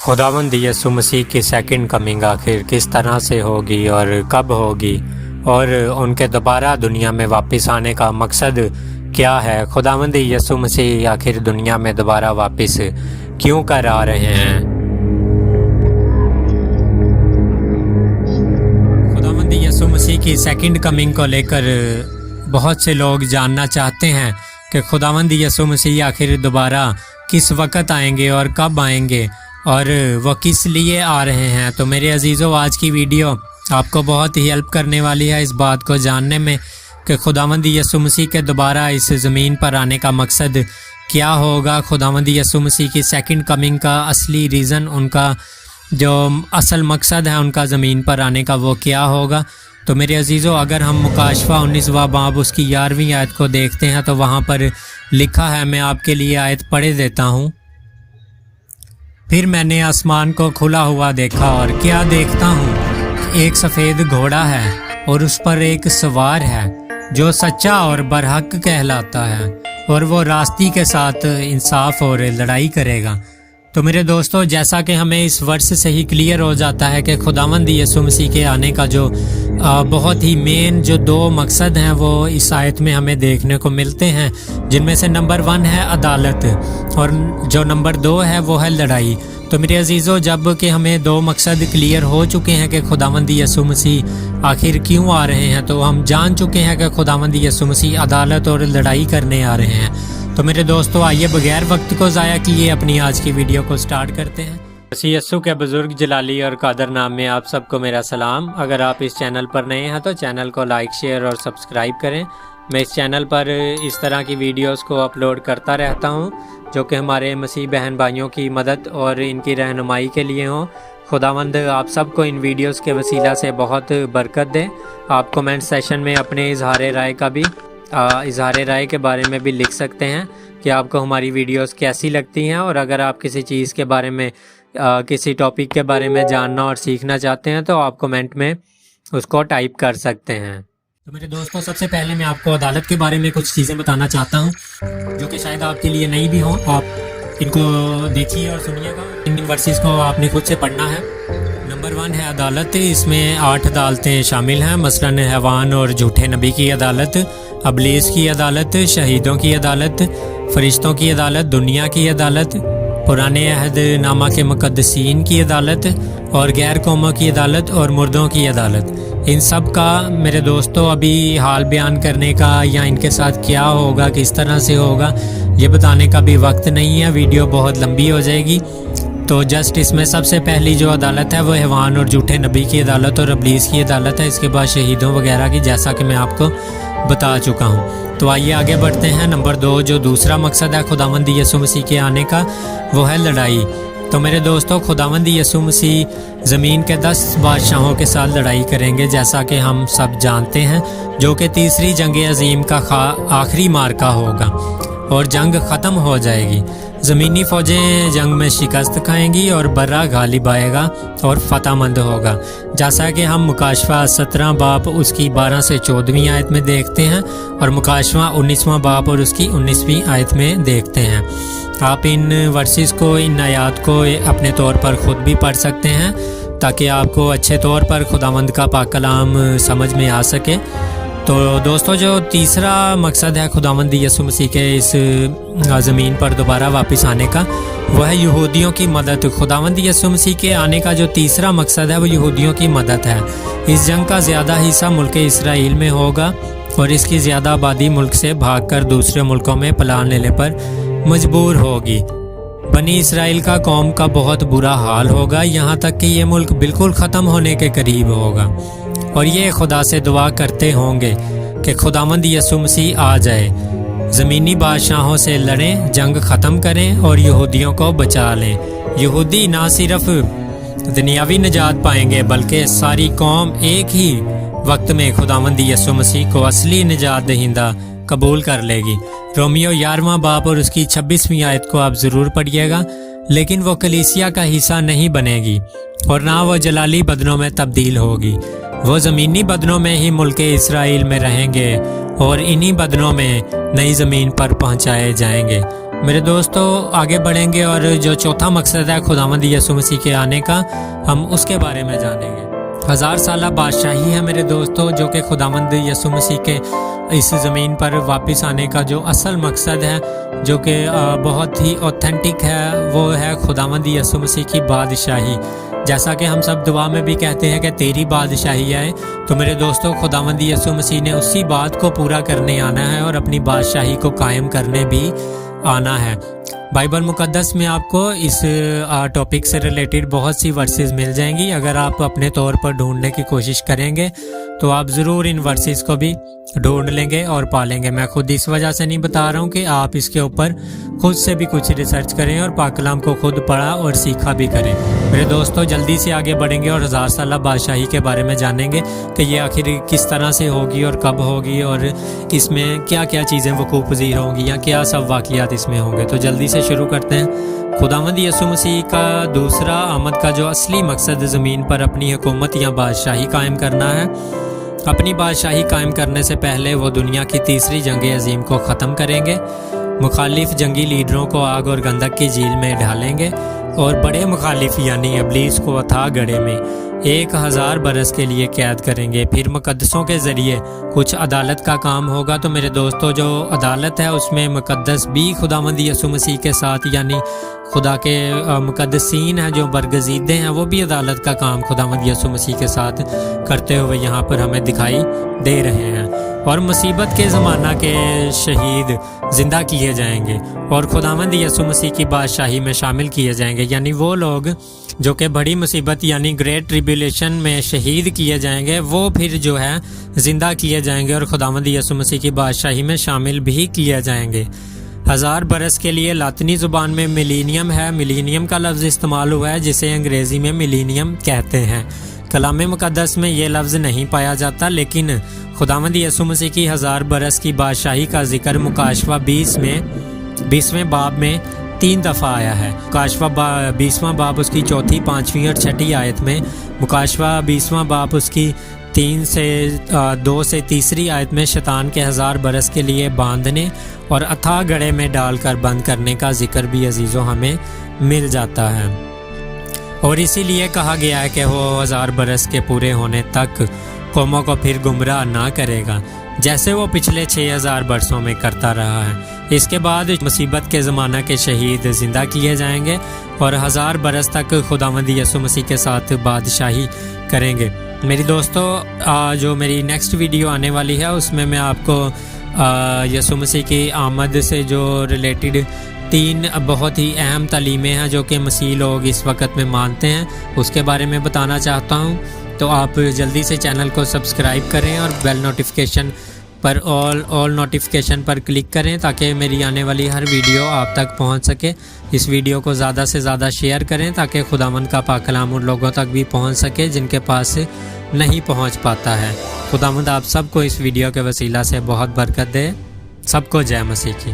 खुदावंद यीशु मसीह की second coming आखिर किस तरह से होगी और कब होगी, और उनके दोबारा दुनिया में वापस आने का मकसद क्या है। खुदावंद यीशु मसीह आखिर दुनिया में दोबारा वापस क्यों कर आ रहे हैं। खुदावंद यीशु मसीह की सेकंड कमिंग को लेकर बहुत से लोग जानना चाहते हैं कि खुदावंद यीशु मसीह आखिर दोबारा किस वक्त आएंगे और कब आएंगे और वो किस लिए आ रहे हैं। तो मेरे अजीज़ों, आज की वीडियो आपको बहुत ही हेल्प करने वाली है इस बात को जानने में कि खुदावंद यीशु मसीह के दोबारा इस ज़मीन पर आने का मकसद क्या होगा। खुदावंद यीशु मसीह की सेकंड कमिंग का असली रीज़न, उनका जो असल मकसद है उनका ज़मीन पर आने का, वो क्या होगा। तो मेरे अजीज़ों, अगर हम मुकाशवा 19वां बाब उसकी 11वीं आयत को देखते हैं तो वहाँ पर लिखा है, मैं आपके लिए आयत पढ़े देता हूँ। फिर मैंने आसमान को खुला हुआ देखा और क्या देखता हूँ, एक सफ़ेद घोड़ा है और उस पर एक सवार है जो सच्चा और बरहक कहलाता है, और वो रास्ती के साथ इंसाफ और लड़ाई करेगा। तो मेरे दोस्तों, जैसा कि हमें इस वर्ष से ही क्लियर हो जाता है कि खुदावंद यीशु मसीह के आने का जो बहुत ही मेन जो दो मकसद हैं वो इस आयत में हमें देखने को मिलते हैं, जिनमें से नंबर 1 है अदालत और जो नंबर 2 है वो है लड़ाई। तो मेरे अजीज़ों, जब कि हमें दो मकसद क्लियर हो चुके हैं कि खुदावंद यीशु मसीह आखिर क्यों आ रहे हैं, तो हम जान चुके हैं कि खुदावंद यीशु मसीह अदालत और लड़ाई करने आ रहे हैं। तो मेरे दोस्तों, आइए बगैर वक्त को ज़ाया किए अपनी आज की वीडियो को स्टार्ट करते हैं। मसीह यीशु के बुज़ुर्ग जलाली और कादर नाम में आप सबको मेरा सलाम। अगर आप इस चैनल पर नए हैं तो चैनल को लाइक, शेयर और सब्सक्राइब करें। मैं इस चैनल पर इस तरह की वीडियोस को अपलोड करता रहता हूं जो कि हमारे मसीह बहन भाइयों की मदद और इनकी रहनुमाई के लिए हों। खुदावंद आप सबको इन वीडियोस के वसीला से बहुत बरकत दे। आप कमेंट सेशन में अपने इजहार राय के बारे में भी लिख सकते हैं कि आपको हमारी वीडियोस कैसी लगती हैं, और अगर आप किसी चीज़ के बारे में किसी टॉपिक के बारे में जानना और सीखना चाहते हैं तो आप कमेंट में उसको टाइप कर सकते हैं। तो मेरे दोस्तों, सबसे पहले मैं आपको अदालत के बारे में कुछ चीज़ें बताना चाहता हूँ जो कि शायद आपके लिए नई भी हों। आप इनको देखिए और सुनिएगा। इन वर्सेस को आपने खुद से पढ़ना है। नंबर 1 है अदालत। इसमें 8 अदालतें शामिल हैं, मसलन हैवान और झूठे नबी की अदालत, अबलीस की अदालत, शहीदों की अदालत, फरिश्तों की अदालत, दुनिया की अदालत, पुराने अहद नामा के मुकद्दसीन की अदालत और गैर कौमों की अदालत और मुर्दों की अदालत। इन सब का मेरे दोस्तों अभी हाल बयान करने का या इनके साथ क्या होगा, किस तरह से होगा, ये बताने का भी वक्त नहीं है, वीडियो बहुत लंबी हो जाएगी। तो जस्ट इसमें सबसे पहली जो अदालत है वो हैवान और झूठे नबी की अदालत और अबलीस की अदालत है। इसके बाद शहीदों वगैरह की, जैसा कि मैं आपको बता चुका हूँ। तो आइए आगे बढ़ते हैं। नंबर 2 जो दूसरा मकसद है खुदावंद यीशु मसीह के आने का, वो है लड़ाई। तो मेरे दोस्तों, खुदावंद यीशु मसीह ज़मीन के 10 बादशाहों के साथ लड़ाई करेंगे, जैसा कि हम सब जानते हैं, जो कि तीसरी जंग अजीम का आखिरी मार्का होगा और जंग ख़त्म हो जाएगी। ज़मीनी फ़ौजें जंग में शिकस्त खाएंगी और बर्रा गालिब आएगा और फ़तहमंद होगा, जैसा कि हम मुकाशवा 17 बाब उसकी 12 से 14वीं आयत में देखते हैं और मुकाशवा 19वां बाब और उसकी 19वीं आयत में देखते हैं। आप इन वर्सेस को, इन आयात को अपने तौर पर ख़ुद भी पढ़ सकते हैं ताकि आपको अच्छे तौर पर खुदावंद का पाक कलाम समझ में आ सके। तो दोस्तों, जो तीसरा मकसद है खुदावंद यीशु मसीह के इस ज़मीन पर दोबारा वापस आने का, वो है यहूदियों की मदद। खुदावंद यीशु मसीह के आने का जो तीसरा मकसद है वो यहूदियों की मदद है। इस जंग का ज़्यादा हिस्सा मुल्क इसराइल में होगा और इसकी ज़्यादा आबादी मुल्क से भागकर दूसरे मुल्कों में पलान लेने पर मजबूर होगी। बनी इसराइल का कौम का बहुत बुरा हाल होगा, यहाँ तक कि ये मुल्क बिल्कुल ख़त्म होने के करीब होगा, और ये खुदा से दुआ करते होंगे कि खुदावंद यीशु मसीह आ जाए, ज़मीनी बादशाहों से लड़ें, जंग ख़त्म करें और यहूदियों को बचा लें। यहूदी ना सिर्फ दुनियावी निजात पाएंगे बल्कि सारी कौम एक ही वक्त में खुदावंद यीशु मसीह को असली निजात दहिंदा कबूल कर लेगी। रोमियो 11वां बाब और उसकी 26वीं आयत को आप ज़रूर पढ़िएगा। लेकिन वो कलीसिया का हिस्सा नहीं बनेगी और ना वो जलाली बदनों में तब्दील होगी। वो ज़मीनी बदनों में ही मुल्क इसराइल में रहेंगे और इन्हीं बदनों में नई ज़मीन पर पहुंचाए जाएंगे। میرے دوستو آگے بڑھیں گے اور جو چوتھا مقصد ہے خداوند یسوع مسیح کے آنے کا، ہم اس کے بارے میں جانیں گے۔ 1000 سالہ بادشاہی ہے میرے دوستو، جو کہ خداوند یسوع مسیح کے اس زمین پر واپس آنے کا جو اصل مقصد ہے، جو کہ بہت ہی اوتھینٹک ہے، وہ ہے خداوند یسوع مسیح کی بادشاہی۔ جیسا کہ ہم سب دعا میں بھی کہتے ہیں کہ تیری بادشاہی آئے، تو میرے دوستو خداوند یسوع مسیح نے اسی بات کو پورا کرنے آنا ہے اور اپنی بادشاہی کو قائم کرنے بھی آنا ہے۔ بائبل مقدس میں آپ کو اس ٹاپک سے ریلیٹڈ بہت سی ورسز مل جائیں گی۔ اگر آپ اپنے طور پر ڈھونڈنے کی کوشش کریں گے تو آپ ضرور ان ورسز کو بھی ڈھونڈ لیں گے اور پالیں گے۔ میں خود اس وجہ سے نہیں بتا رہا ہوں کہ آپ اس کے اوپر خود سے بھی کچھ ریسرچ کریں اور پاک کلام کو خود پڑھا اور سیکھا بھی کریں۔ میرے دوستو جلدی سے آگے بڑھیں گے اور 1000 سالہ بادشاہی کے بارے میں جانیں گے کہ یہ آخر کس طرح سے ہوگی اور کب ہوگی، اور اس میں کیا کیا چیزیں وقوع پذیر ہوں گی یا کیا سب واقعات اس میں ہوں گے۔ تو جلدی سے شروع کرتے ہیں۔ خداوند یسوع مسیح کا دوسرا آمد کا جو اصلی مقصد زمین پر اپنی حکومت یا بادشاہی قائم کرنا ہے۔ اپنی بادشاہی قائم کرنے سے پہلے وہ دنیا کی تیسری جنگ عظیم کو ختم کریں گے، مخالف جنگی لیڈروں کو آگ اور گندک کی جھیل میں ڈالیں گے اور بڑے مخالف یعنی ابلیس کو اتھاہ گڑھے میں 1000 برس کے لیے قید کریں گے۔ پھر مقدسوں کے ذریعے کچھ عدالت کا کام ہوگا۔ تو میرے دوستو جو عدالت ہے اس میں مقدس بھی خداوند یسوع مسیح کے ساتھ یعنی خدا کے مقدسین ہیں جو برگزیدے ہیں، وہ بھی عدالت کا کام خداوند یسوع مسیح کے ساتھ کرتے ہوئے یہاں پر ہمیں دکھائی دے رہے ہیں۔ اور مصیبت کے زمانہ کے شہید زندہ کیے جائیں گے اور خداوند یسوع مسیح کی بادشاہی میں شامل کیے جائیں گے، یعنی وہ لوگ جو کہ بڑی مصیبت یعنی گریٹ ٹریبیولیشن میں شہید کیے جائیں گے، وہ پھر جو ہے زندہ کیے جائیں گے اور خداوند یسوع مسیح کی بادشاہی میں شامل بھی کیے جائیں گے۔ 1000 برس کے لیے لاطینی زبان میں ملینیم ہے۔ ملینیم کا لفظ استعمال ہوا ہے جسے انگریزی میں ملینیم کہتے ہیں۔ کلام مقدس میں یہ لفظ نہیں پایا جاتا، لیکن خداوند یسوع مسیح کی 1000 برس کی بادشاہی کا ذکر مکاشفہ 20ویں باب میں 3 دفعہ آیا ہے۔ مکاشفہ 20واں باب اس کی 4، 5ویں اور 6 آیت میں، مکاشفہ 20واں باب اس کی 2 سے 3 آیت میں شیطان کے 1000 برس کے لیے باندھنے اور اتھاہ گڑھے میں ڈال کر بند کرنے کا ذکر بھی عزیزو ہمیں مل جاتا ہے۔ اور اسی لیے کہا گیا ہے کہ وہ 1000 برس کے پورے ہونے تک قوموں کو پھر گمراہ نہ کرے گا، جیسے وہ پچھلے 6000 برسوں میں کرتا رہا ہے۔ اس کے بعد مصیبت کے زمانہ کے شہید زندہ کیے جائیں گے اور 1000 برس تک خداوند یسوع مسیح کے ساتھ بادشاہی کریں گے۔ میری دوستو جو میری نیکسٹ ویڈیو آنے والی ہے اس میں آپ کو یسوع مسیح کی آمد سے جو ریلیٹڈ 3 بہت ہی اہم تعلیمیں ہیں جو کہ مسیح لوگ اس وقت میں مانتے ہیں، اس کے بارے میں بتانا چاہتا ہوں۔ تو آپ جلدی سے چینل کو سبسکرائب کریں اور بیل نوٹیفیکیشن پر آل نوٹیفیکیشن پر کلک کریں تاکہ میری آنے والی ہر ویڈیو آپ تک پہنچ سکے۔ اس ویڈیو کو زیادہ سے زیادہ شیئر کریں تاکہ خداوند کا پاک کلام ان لوگوں تک بھی پہنچ سکے جن کے پاس نہیں پہنچ پاتا ہے۔ خداوند آپ سب کو اس ویڈیو کے وسیلہ سے بہت برکت دے۔ سب کو جے مسیح کی۔